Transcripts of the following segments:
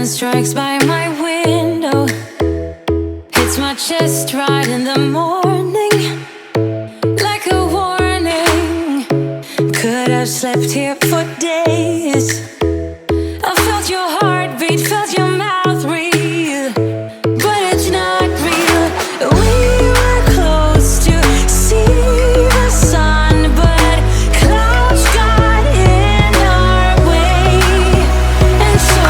strikes by my window, hits my chest right in the morning, like a warning. Could have slept here for days. I felt your heartbeat, felt your mouth breathe, but it's not real. We were close to see the sun, but clouds got in our way, and so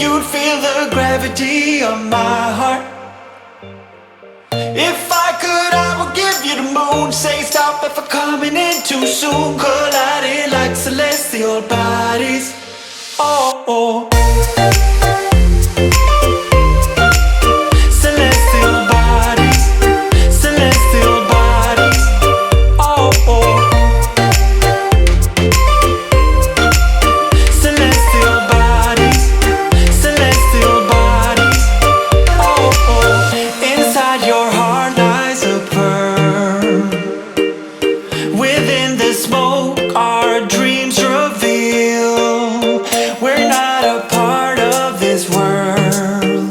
you'd feel the gravity of my heart. If I could, I would give you the moon. Say stop if I'm coming in too soon. Colliding like celestial bodies. Oh, oh. Celestial bodies, celestial bodies. Oh, oh. Celestial bodies, celestial bodies. Oh, oh. Inside your heart lies a pearl. Within the smoke our dreams reveal. We're not a part of this world.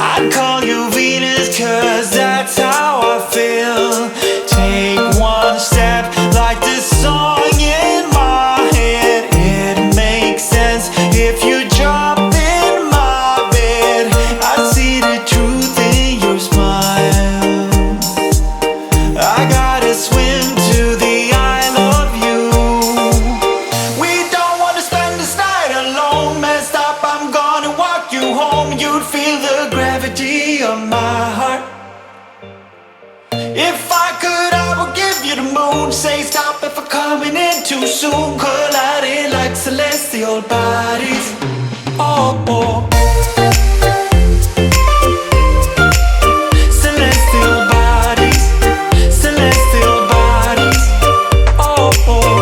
I'd call you Venus, cause that's how I feel. Take one step like this song in my head. It makes sense if you jump in my bed. I see the truth in your smile. I gotta swim to the Isle of you. We don't wanna spend this night alone. Messed up, I'm gonna walk you home. You'd feel the gravity of my heart. If I could, I would give you the moon. Say stop if I'm coming in too soon. Colliding like celestial bodies. Oh, oh. Celestial bodies, celestial bodies. Oh, oh.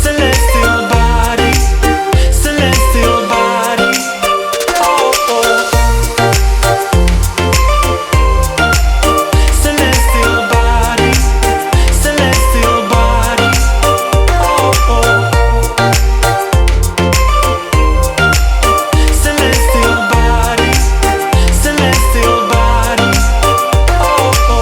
Celestial bodies, celestial bodies. Oh, oh. Celestial bodies, celestial bodies. Oh, oh. Celestial bodies, celestial bodies. Oh, oh.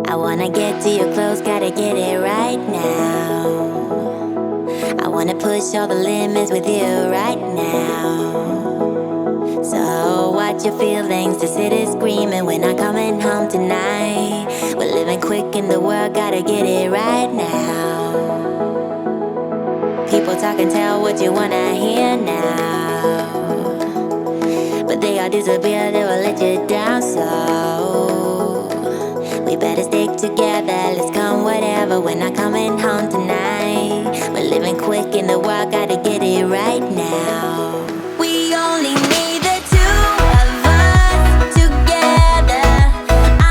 I wanna get to your clothes, gotta get it right now. I wanna push all the limits with you right now. So watch your feelings, the city's screaming, we're not coming home tonight. We're living quick in the world, gotta get it right now. People talk and tell what you wanna hear now, but they all disappear, they will let you down. So we better stick together, let's come whatever. We're not coming home tonight. We're living quick in the world, gotta get it right now. We only need the two of us together.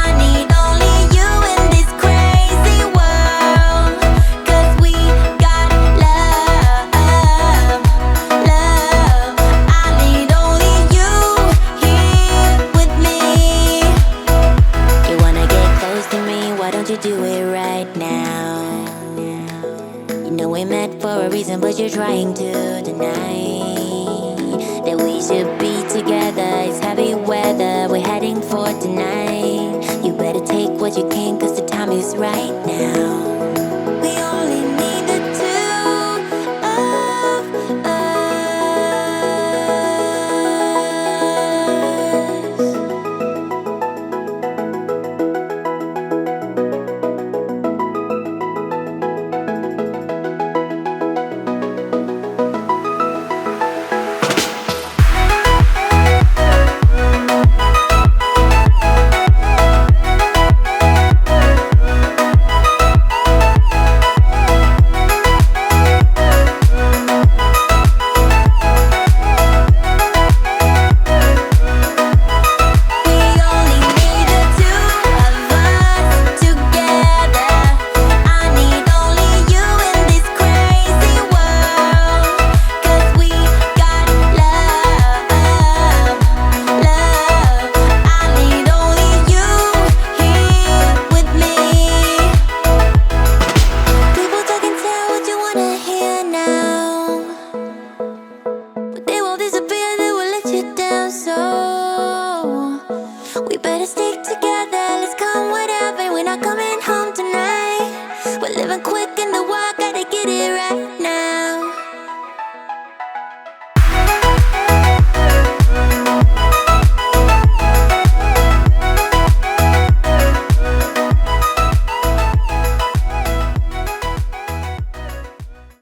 I need only you in this crazy world. Cause we got love, love. I need only you here with me. You wanna get close to me, why don't you do it right now? You know we met for a reason, but you're trying to deny.